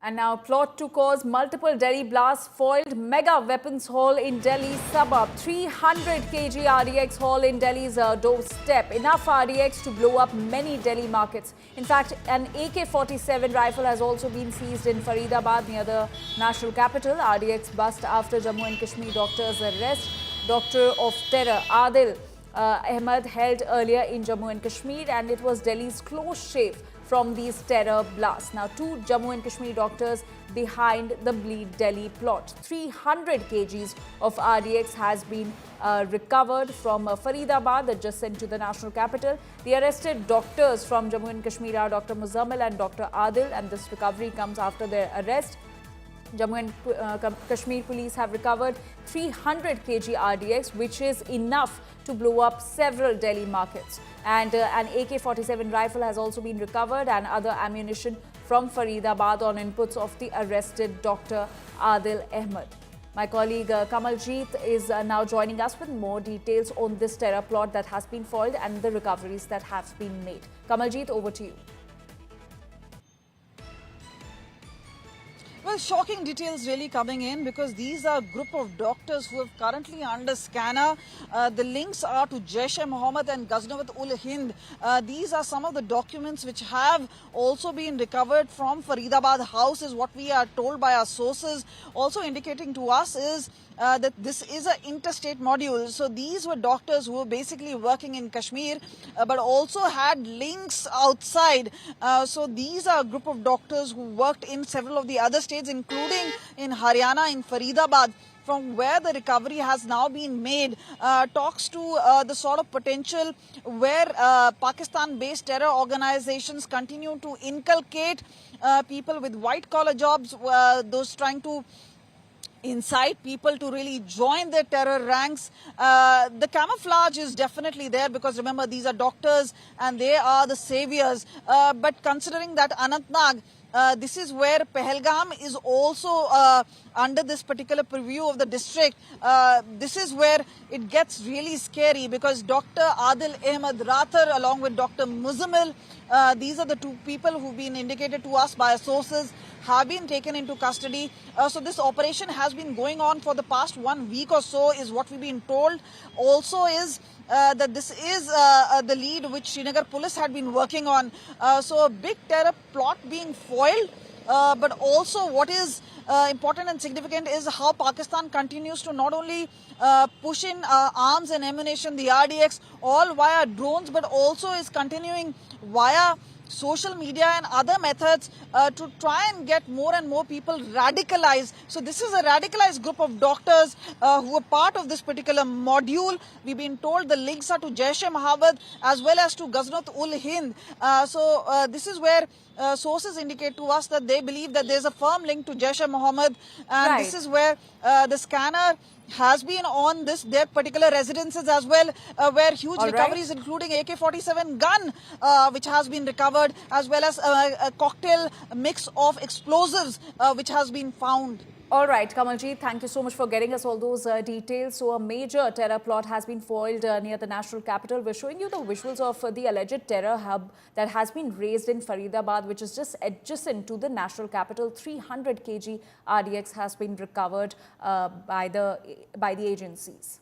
And now, plot to cause multiple Delhi blasts foiled. Mega weapons haul in Delhi's suburb. 300 kg RDX haul in Delhi's doorstep. Enough RDX to blow up many Delhi markets. In fact, an AK-47 rifle has also been seized in Faridabad near the national capital. RDX bust after Jammu and Kashmir doctor's arrest. Doctor of terror Adil Ahmed held earlier in Jammu and Kashmir, and it was Delhi's close shave from these terror blasts. Now, 2 Jammu and Kashmir doctors behind the Bleed Delhi plot. 300 kgs of RDX has been recovered from Faridabad, adjacent to the national capital. The arrested doctors from Jammu and Kashmir are Dr. Muzammil and Dr. Adil, and this recovery comes after their arrest. Jammu and Kashmir police have recovered 300 kg RDX, which is enough to blow up several Delhi markets. And an AK-47 rifle has also been recovered and other ammunition from Faridabad on inputs of the arrested Dr. Adil Ahmed. My colleague Kamaljeet is now joining us with more details on this terror plot that has been foiled and the recoveries that have been made. Kamaljeet, over to you. Well, shocking details really coming in because these are a group of doctors who are currently under scanner. The links are to Jaish-e-Mohammed and Ghaznawat-ul-Hind. These are some of the documents which have also been recovered from Faridabad house, is what we are told by our sources. Also indicating to us is that this is an interstate module. So these were doctors who were basically working in Kashmir, but also had links outside. So these are a group of doctors who worked in several of the other states, including in Haryana, in Faridabad, from where the recovery has now been made. Talks to the sort of potential where Pakistan-based terror organizations continue to inculcate people with white-collar jobs, those trying to incite people to really join their terror ranks. The camouflage is definitely there because remember, these are doctors and they are the saviors. But considering that Anantnag, this is where Pahalgam is also under this particular purview of the district. This is where it gets really scary because Dr. Adil Ahmed Rathar along with Dr. Muzammil, these are the 2 people who've been indicated to us by our sources, have been taken into custody. So this operation has been going on for the past 1 week or so, is what we've been told. Also is that this is the lead which Srinagar police had been working on. So a big terror plot being foiled. But also what is important and significant is how Pakistan continues to not only push in arms and ammunition, the RDX, all via drones, but also is continuing via social media and other methods to try and get more and more people radicalized. So this is a radicalized group of doctors who are part of this particular module. We've been told the links are to Jaish-e-Mohammed as well as to Ghaznawat-ul-Hind. So this is where sources indicate to us that they believe that there's a firm link to Jaish-e-Mohammed, and This is where the scanner has been on their particular residences as well, where huge recoveries including AK-47 gun which has been recovered, as well as a cocktail mix of explosives which has been found. All right, Kamaljeet, thank you so much for getting us all those details. So a major terror plot has been foiled near the national capital. We're showing you the visuals of the alleged terror hub that has been raised in Faridabad, which is just adjacent to the national capital. 300 kg RDX has been recovered by the agencies.